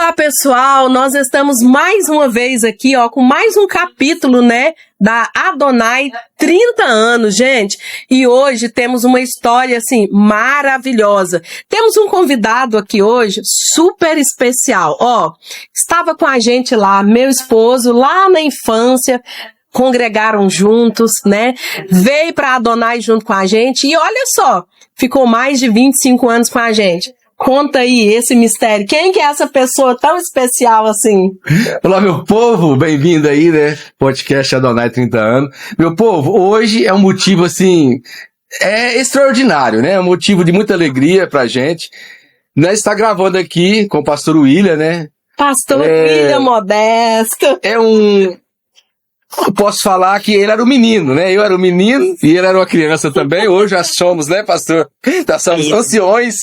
Olá, pessoal, nós estamos mais uma vez aqui, ó, com mais um capítulo, né, da Adonai 30 anos, gente. E hoje temos uma história, assim, maravilhosa. Temos um convidado aqui hoje, super especial, ó. Estava com a gente lá, meu esposo, lá na infância, congregaram juntos, né? Veio pra Adonai junto com a gente e olha só, ficou mais de 25 anos com a gente. Conta aí esse mistério. Quem que é essa pessoa tão especial assim? Olá, meu povo, bem-vindo aí, né? Podcast Adonai 30 anos. Meu povo, hoje é um motivo, assim, extraordinário, né? É um motivo de muita alegria pra gente. Nós está gravando aqui com o pastor William, né? Pastor William Modesto. Eu posso falar que ele era um menino, né? Eu era um menino e ele era uma criança também. Hoje já somos, né, pastor? Já somos anciões.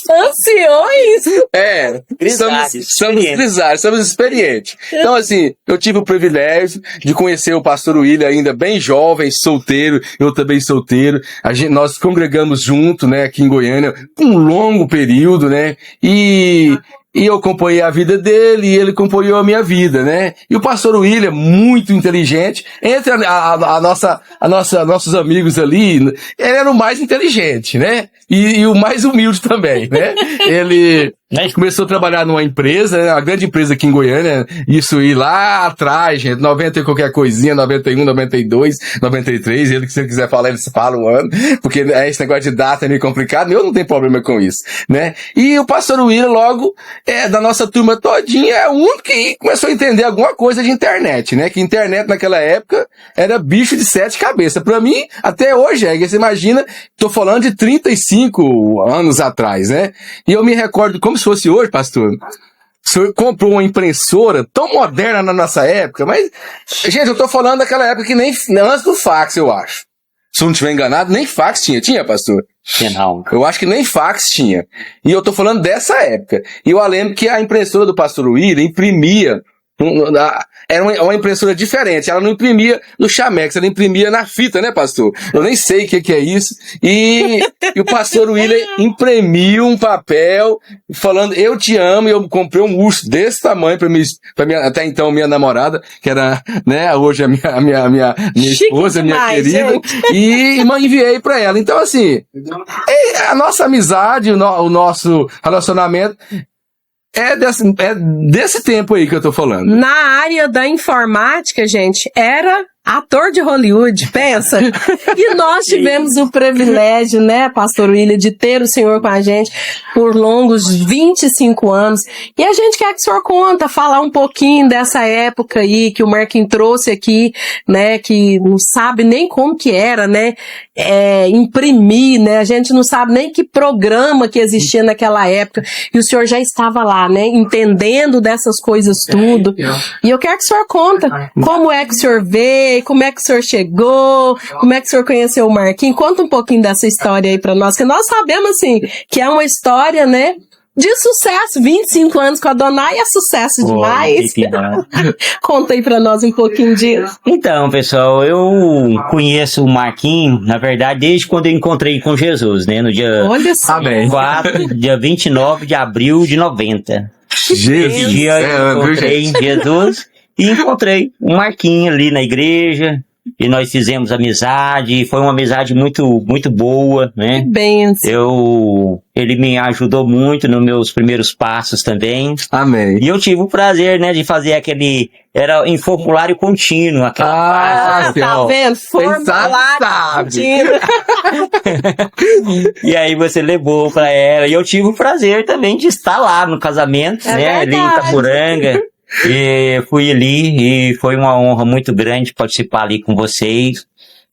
Anciões? Somos grisalhos, somos experientes. Então, assim, eu tive o privilégio de conhecer o pastor William ainda bem jovem, solteiro, eu também solteiro. Nós congregamos junto, né, aqui em Goiânia, um longo período, né, e eu acompanhei a vida dele e ele acompanhou a minha vida, né? E o pastor William, muito inteligente, entre nossos amigos ali, ele era o mais inteligente, né? E o mais humilde também, né? Ele começou a trabalhar numa empresa, né? Uma grande empresa aqui em Goiânia, isso aí lá atrás, gente, 90 e qualquer coisinha, 91, 92, 93, ele, se ele quiser falar, ele fala o ano, porque esse negócio de data é meio complicado, eu não tenho problema com isso, né? E o pastor William, logo, da nossa turma todinha, é o único que começou a entender alguma coisa de internet, né? Que internet naquela época era bicho de 7 cabeças. Pra mim, até hoje, você imagina, tô falando de 35 anos atrás, né? E eu me recordo como se fosse hoje, pastor. O senhor comprou uma impressora tão moderna na nossa época, mas, gente, eu tô falando daquela época que nem antes do fax, eu acho. Se eu não estiver enganado, nem fax tinha. Tinha, pastor? Não. Eu acho que nem fax tinha. E eu tô falando dessa época. E eu lembro que a impressora do pastor William imprimia. Era uma impressora diferente. Ela não imprimia no Chamex, ela imprimia na fita, né, pastor? Eu nem sei o que é isso. E o pastor William imprimiu um papel falando, eu te amo, e eu comprei um urso desse tamanho pra minha, até então, minha namorada, que era, né, hoje a minha esposa, minha querida, e enviei pra ela. Então, assim, a nossa amizade, o nosso relacionamento é desse tempo aí que eu tô falando. Na área da informática, gente, era ator de Hollywood, pensa. E nós tivemos o privilégio, né, pastor William, de ter o senhor com a gente por longos 25 anos. E a gente quer que o senhor falar um pouquinho dessa época aí que o Marquinhos trouxe aqui, né, que não sabe nem como que era, né, imprimir, né, a gente não sabe nem que programa que existia naquela época. E o senhor já estava lá, né, entendendo dessas coisas tudo. E eu quero que o senhor conta como é que o senhor veio, como é que o senhor chegou, como é que o senhor conheceu o Marquinhos. Conta um pouquinho dessa história aí pra nós, que nós sabemos, assim, que é uma história, né, de sucesso. 25 anos com a Adonai é sucesso demais. Conta aí pra nós um pouquinho disso. Então, pessoal, eu conheço o Marquinhos, na verdade, desde quando eu encontrei com Jesus, né, no dia 29 de abril de 90. Esse dia eu encontrei Jesus e encontrei o Marquinhos ali na igreja. E nós fizemos amizade, foi uma amizade muito, muito boa, né? Benção. Ele me ajudou muito nos meus primeiros passos também. Amém. E eu tive o prazer, né, de fazer era em formulário contínuo. Tá vendo? Formulário contínuo. E aí você levou pra ela. E eu tive o prazer também de estar lá no casamento, né? Ali em Itapuranga. E fui ali e foi uma honra muito grande participar ali com vocês,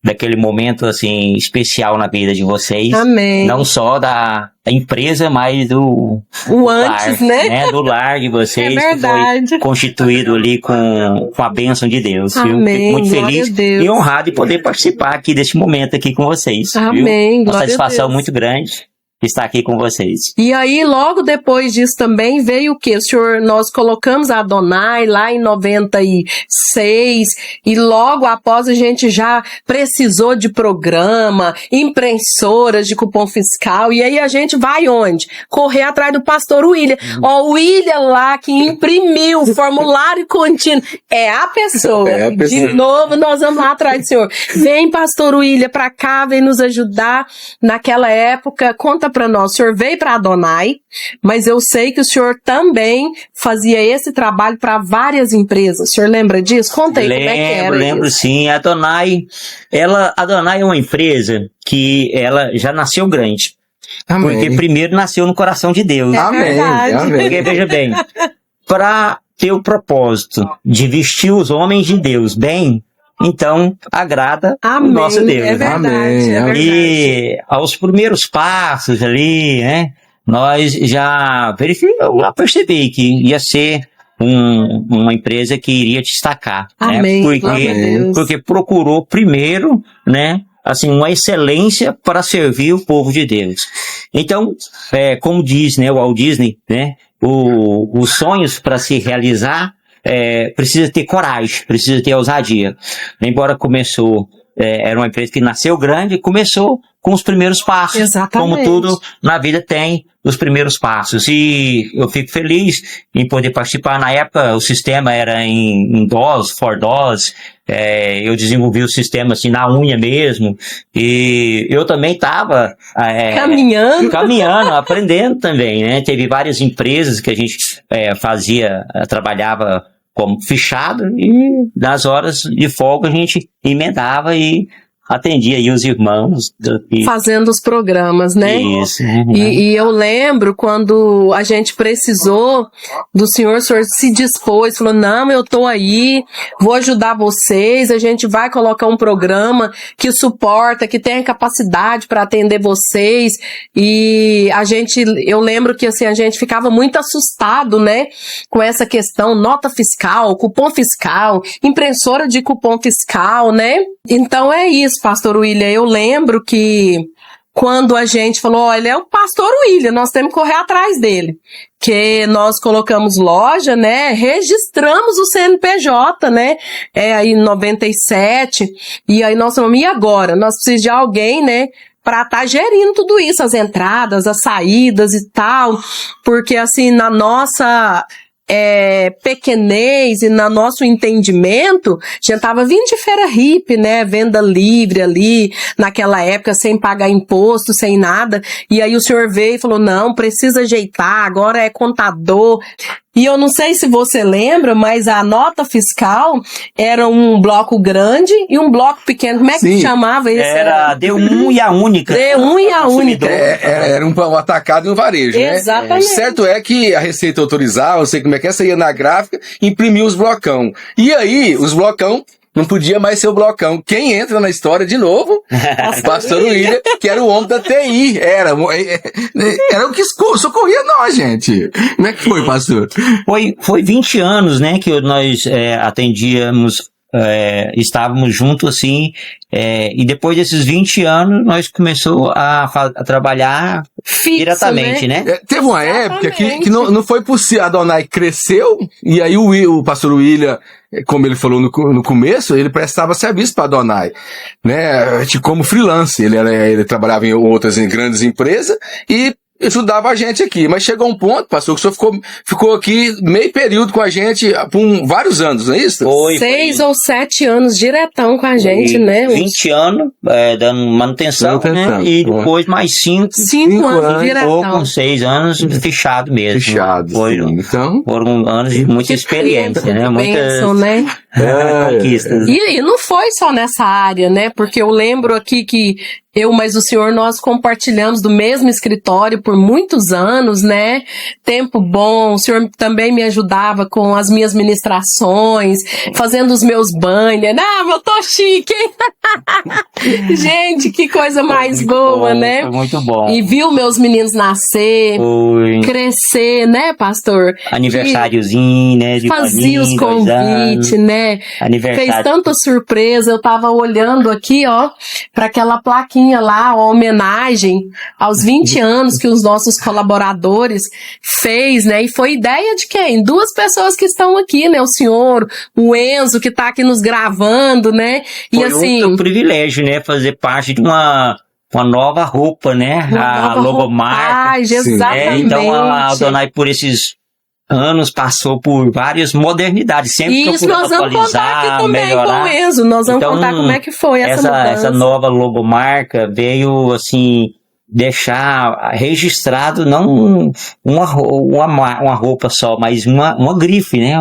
daquele momento, assim, especial na vida de vocês. Amém. Não só da empresa, mas do antes, lar, né? Do lar de vocês, que foi constituído ali com a bênção de Deus. Amém. Fico muito feliz e honrado de poder participar aqui deste momento aqui com vocês. Amém. Uma satisfação muito grande. estar aqui com vocês. E aí, logo depois disso também veio o quê? Nós colocamos a Adonai lá em 96 e logo após a gente já precisou de programa, impressoras de cupom fiscal e aí a gente vai onde? Correr atrás do pastor William. Ó, o William lá que imprimiu o formulário contínuo. É a pessoa. De novo, nós vamos lá atrás do senhor. Vem, pastor William, pra cá, vem nos ajudar. Naquela época, conta pra nós, o senhor veio pra Adonai, mas eu sei que o senhor também fazia esse trabalho para várias empresas. O senhor lembra disso? Conta aí como é que era. Lembro sim. A Adonai é uma empresa que ela já nasceu grande. Amém. Porque primeiro nasceu no coração de Deus. Amém. Porque, veja bem, para ter o propósito de vestir os homens de Deus bem, então agrada o nosso Deus. É verdade, Amém. é verdade. E aos primeiros passos ali, né, nós já percebi que ia ser uma empresa que iria destacar. Amém. Né, porque procurou primeiro, né, assim, uma excelência para servir o povo de Deus. Então, como diz, né, o Walt Disney, né, os sonhos para se realizar precisa ter coragem, precisa ter ousadia. Embora era uma empresa que nasceu grande, começou com os primeiros passos. Exatamente. Como tudo na vida tem os primeiros passos. E eu fico feliz em poder participar. Na época, o sistema era em DOS, for DOS. Eu desenvolvi o sistema assim na unha mesmo. E eu também estava caminhando, aprendendo também, né? Teve várias empresas que a gente trabalhava como fichado e nas horas de folga a gente emendava e atendia aí os irmãos. Fazendo os programas, né? Isso. E eu lembro quando a gente precisou do senhor, o senhor se dispôs, falou, não, eu tô aí, vou ajudar vocês, a gente vai colocar um programa que suporta, que tenha capacidade para atender vocês. E eu lembro que assim, a gente ficava muito assustado, né? Com essa questão, nota fiscal, cupom fiscal, impressora de cupom fiscal, né? Então é isso, pastor William. Eu lembro que quando a gente falou, olha, é o pastor William, nós temos que correr atrás dele. Que nós colocamos loja, né, registramos o CNPJ, né, aí em 97, e aí nós falamos, e agora? Nós precisamos de alguém, né, para estar gerindo tudo isso, as entradas, as saídas e tal, porque assim, na nossa pequenez e no nosso entendimento, a gente tava vindo de feira hippie, né, venda livre ali, naquela época, sem pagar imposto, sem nada, e aí o senhor veio e falou, não, precisa ajeitar, agora é contador. E eu não sei se você lembra, mas a nota fiscal era um bloco grande e um bloco pequeno. Como é que chamava isso? Era D1 e a única. D1 e a única. Era um atacado e um varejo, né? Exatamente. Certo é que a Receita autorizava, não sei como é que é, você ia na gráfica, imprimia os blocão. E aí, os blocão não podia mais ser o blocão. Quem entra na história de novo? O pastor William, que era o homem da TI. Era o que socorria nós, gente. Como é que foi, pastor? Foi 20 anos, né, que nós atendíamos, estávamos juntos assim, e depois desses 20 anos nós começamos a trabalhar fixo, diretamente, né? Teve uma época que não foi possível, a Adonai cresceu, e aí o pastor William, como ele falou no começo, ele prestava serviço para a Adonai, né, como freelance, ele trabalhava em grandes empresas e ajudava a gente aqui, mas chegou um ponto, pastor, que o senhor ficou aqui meio período com a gente por vários anos, não é isso? Foi 6 ou 7 anos diretão com a gente, né? 20 anos dando manutenção, né? E depois mais 5 anos diretão. Ou com 6 anos fechado mesmo. Fechado. Foram anos de muita experiência, né? Muitas conquistas. E não foi só nessa área, né? Porque eu lembro aqui que mas o senhor, nós compartilhamos do mesmo escritório por muitos anos, né? Tempo bom, o senhor também me ajudava com as minhas ministrações, fazendo os meus banhos, né? Eu tô chique, hein? Gente, que coisa mais boa, né? Foi muito bom. E viu meus meninos nascer, crescer, né, pastor? Aniversáriozinho, né? Fazia os convites, né? Aniversário. Fez tanta surpresa, eu tava olhando aqui, ó, pra aquela plaquinha tinha lá a homenagem aos 20 anos que os nossos colaboradores fez, né? E foi ideia de quem? 2 pessoas que estão aqui, né? O senhor, o Enzo, que tá aqui nos gravando, né? E foi assim, um privilégio, né? Fazer parte de uma nova roupa, né? A logomarca. Exatamente. Então a Adonai, por esses anos, passou por várias modernidades, sempre isso, nós vamos contar aqui também melhorar. Com o Enzo, nós vamos contar como é que foi essa mudança. Essa nova logomarca veio, assim, deixar registrado não uma roupa só, mas uma grife, né?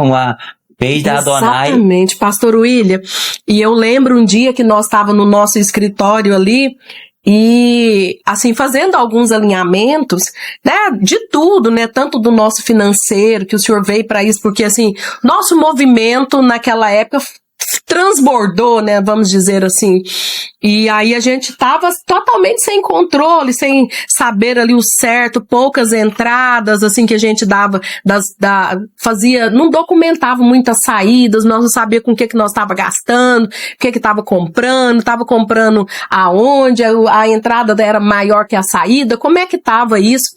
Fez da Adonai. Exatamente, pastor William. E eu lembro um dia que nós estávamos no nosso escritório ali, e, assim, fazendo alguns alinhamentos, né, de tudo, né, tanto do nosso financeiro, que o senhor veio para isso, porque, assim, nosso movimento naquela época transbordou, né, vamos dizer assim, e aí a gente tava totalmente sem controle, sem saber ali o certo, poucas entradas, assim, que a gente dava, fazia, não documentava muitas saídas, nós não sabia com o que nós tava gastando, o que tava comprando aonde, a entrada era maior que a saída, como é que tava isso?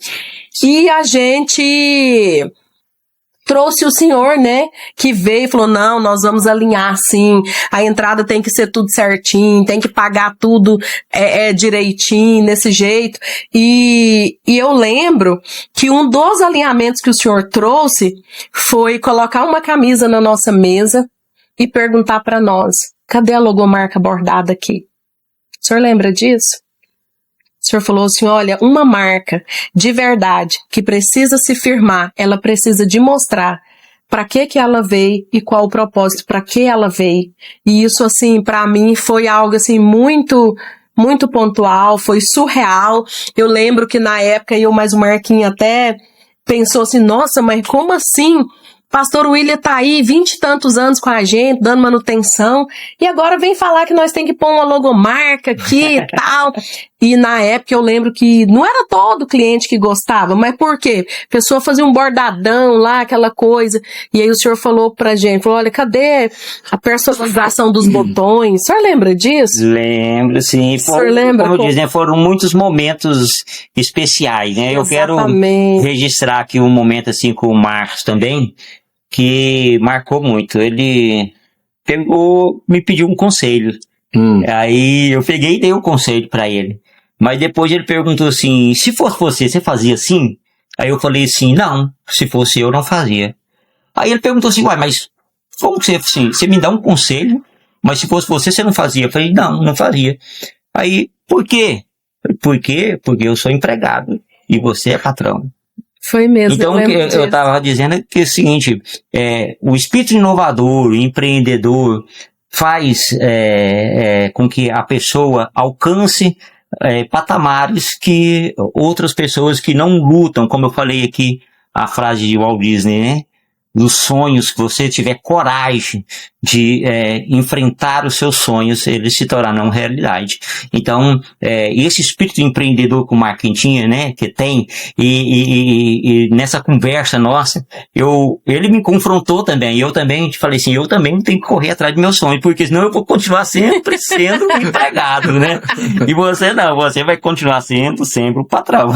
E a gente trouxe o senhor, né, que veio e falou, não, nós vamos alinhar sim, a entrada tem que ser tudo certinho, tem que pagar tudo direitinho, desse jeito, e eu lembro que um dos alinhamentos que o senhor trouxe foi colocar uma camisa na nossa mesa e perguntar para nós, cadê a logomarca bordada aqui? O senhor lembra disso? O senhor falou assim, olha, uma marca de verdade que precisa se firmar, ela precisa de mostrar para que ela veio e qual o propósito, para que ela veio. E isso, assim, para mim foi algo, assim, muito, muito pontual, foi surreal. Eu lembro que na época eu mais o Marquinhos até pensou assim, nossa, mas como assim? Pastor William tá aí 20 e tantos anos com a gente, dando manutenção, e agora vem falar que nós tem que pôr uma logomarca aqui e tal. E na época eu lembro que não era todo cliente que gostava, mas por quê? A pessoa fazia um bordadão lá, aquela coisa, e aí o senhor falou pra gente, falou, olha, cadê a personalização dos botões? O senhor lembra disso? Lembro, sim. O senhor lembra? Como eu disse, né, foram muitos momentos especiais, né? Eu quero registrar aqui um momento assim com o Marcos também, que marcou muito. Ele me pediu um conselho. Aí eu peguei e dei o conselho pra ele. Mas depois ele perguntou assim, se fosse você fazia assim? Aí eu falei assim, não, se fosse eu não fazia. Aí ele perguntou assim, uai, mas como que você, assim, você me dá um conselho, mas se fosse você não fazia? Eu falei, não faria. Aí, por quê? Por quê? Porque eu sou empregado e você é patrão. Foi mesmo. Então, eu estava dizendo que é o seguinte, o espírito inovador, empreendedor, faz com que a pessoa alcance patamares que outras pessoas que não lutam, como eu falei aqui, a frase de Walt Disney, né? Dos sonhos, que você tiver coragem de enfrentar os seus sonhos, eles se tornarão realidade. Então, esse espírito empreendedor que o Marquinhos tinha, né, que tem, e nessa conversa nossa, ele me confrontou também, eu também falei assim, eu também tenho que correr atrás do meu sonho, porque senão eu vou continuar sempre sendo empregado, né? E você não, você vai continuar sendo sempre o patrão.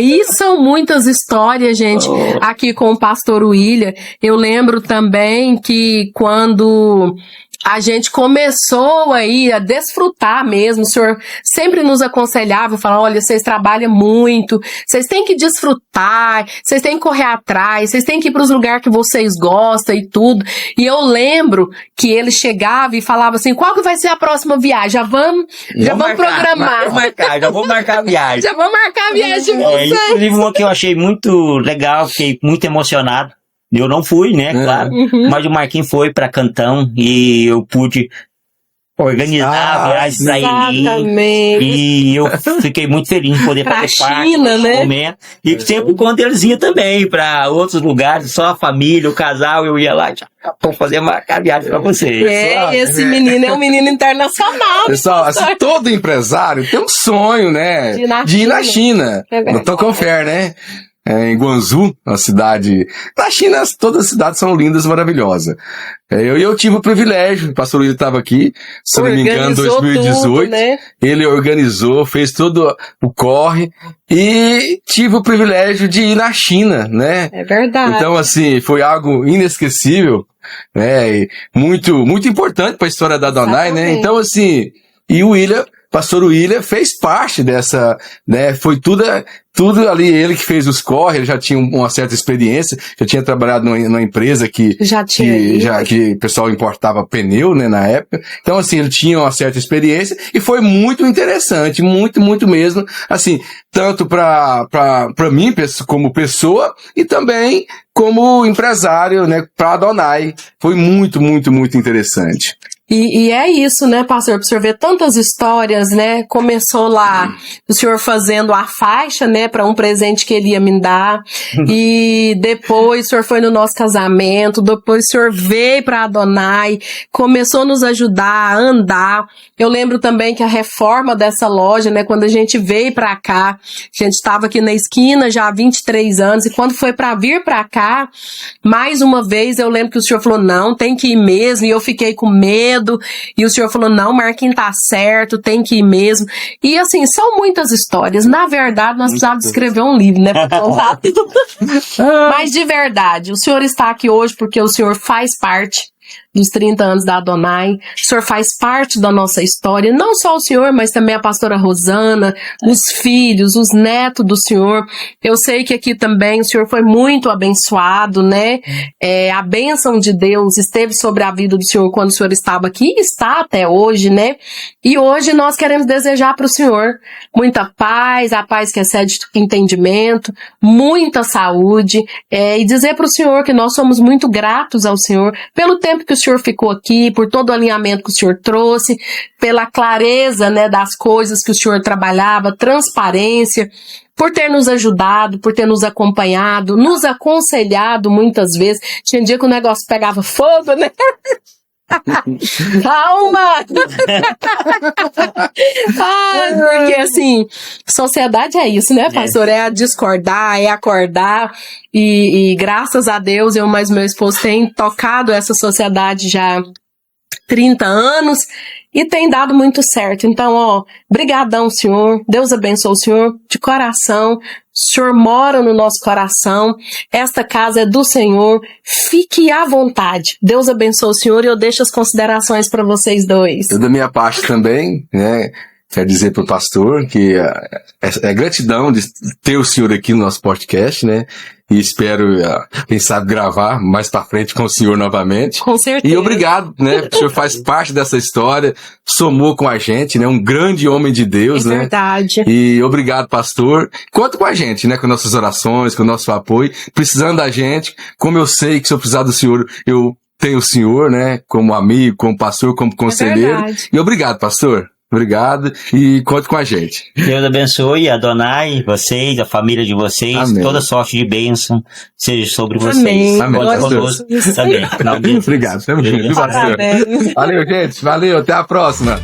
E são muitas histórias, gente, aqui com o pastor William. Eu lembro também que quando a gente começou aí a desfrutar mesmo, o senhor sempre nos aconselhava, falava, olha, vocês trabalham muito, vocês têm que desfrutar, vocês têm que correr atrás, vocês têm que ir para os lugares que vocês gostam e tudo. E eu lembro que ele chegava e falava assim, qual que vai ser a próxima viagem? Já vamos programar. Já vou marcar a viagem. Já vou marcar a viagem de vocês. Inclusive uma que eu achei muito legal, fiquei muito emocionado. Eu não fui, né, claro, mas o Marquinhos foi para Cantão e eu pude organizar a viagem para ele. E eu fiquei muito feliz de poder fazer parte desse momento. E sempre quando eles iam também para outros lugares, só a família, o casal, eu ia lá, vou fazer uma viagem para vocês. Esse menino é um menino internacional. Pessoal, assim, todo empresário tem um sonho, né? De ir na China. No Toconfer, né? em Guangzhou, uma cidade... Na China, todas as cidades são lindas e maravilhosas. Eu tive o privilégio, o pastor William estava aqui, se não me engano, em 2018. Tudo, né? Ele organizou, fez todo o corre e tive o privilégio de ir na China, né? É verdade. Então, assim, foi algo inesquecível, né? E muito, muito importante para a história da Adonai, né? Então, assim, e o pastor William fez parte dessa, né? Foi tudo ali, ele que fez os corre, ele já tinha uma certa experiência, já tinha trabalhado numa empresa que o pessoal importava pneu, né, na época. Então, assim, ele tinha uma certa experiência e foi muito interessante, muito, muito mesmo, assim, tanto pra mim, como pessoa, e também como empresário, né, pra Adonai. Foi muito, muito, muito interessante. E é isso, né, pastor? Para o senhor ver tantas histórias, né? Começou lá o senhor fazendo a faixa, né, para um presente que ele ia me dar. E depois o senhor foi no nosso casamento. Depois o senhor veio para Adonai, começou a nos ajudar a andar. Eu lembro também que a reforma dessa loja, né, quando a gente veio para cá, a gente estava aqui na esquina já há 23 anos. E quando foi para vir para cá, mais uma vez eu lembro que o senhor falou, não, tem que ir mesmo. E eu fiquei com medo. E o senhor falou, não, Marquinhos, tá certo, tem que ir mesmo. E assim, são muitas histórias. Na verdade, nós precisávamos escrever um livro, né, pra contar tudo. Mas de verdade, o senhor está aqui hoje porque o senhor faz parte dos 30 anos da Adonai, o senhor faz parte da nossa história, não só o senhor, mas também a pastora Rosana, os filhos, os netos do senhor. Eu sei que aqui também o senhor foi muito abençoado, né? A bênção de Deus esteve sobre a vida do senhor quando o senhor estava aqui e está até hoje, né? E hoje nós queremos desejar para o senhor muita paz, a paz que excede entendimento, muita saúde, e dizer para o senhor que nós somos muito gratos ao senhor pelo tempo que o senhor ficou aqui, por todo o alinhamento que o senhor trouxe, pela clareza, né, das coisas que o senhor trabalhava, transparência, por ter nos ajudado, por ter nos acompanhado, nos aconselhado muitas vezes. Tinha dia que o negócio pegava fogo, né? Calma! Porque assim, sociedade é isso, né, pastor? É discordar, é acordar. E graças a Deus, eu mais meu esposo tem tocado essa sociedade já há 30 anos e tem dado muito certo. Então, brigadão, senhor. Deus abençoe o senhor de coração. O senhor mora no nosso coração. Esta casa é do Senhor. Fique à vontade. Deus abençoe o senhor e eu deixo as considerações para vocês dois. Eu, da minha parte também, né? Quero dizer para o pastor que é gratidão de ter o senhor aqui no nosso podcast, né? E espero, quem sabe, gravar mais para frente com o senhor novamente. Com certeza. E obrigado, né? O senhor faz parte dessa história, somou com a gente, né? Um grande homem de Deus, né? Verdade. E obrigado, pastor. Conta com a gente, né? Com nossas orações, com o nosso apoio. Precisando da gente, como eu sei que se eu precisar do senhor, eu tenho o senhor, né? Como amigo, como pastor, como conselheiro. E obrigado, pastor. Obrigado e conte com a gente. Deus abençoe a Adonai, vocês, a família de vocês, amém. Toda sorte de bênção seja sobre vocês. Amém. Amém. Também. Obrigado. Valeu, gente. Valeu, até a próxima.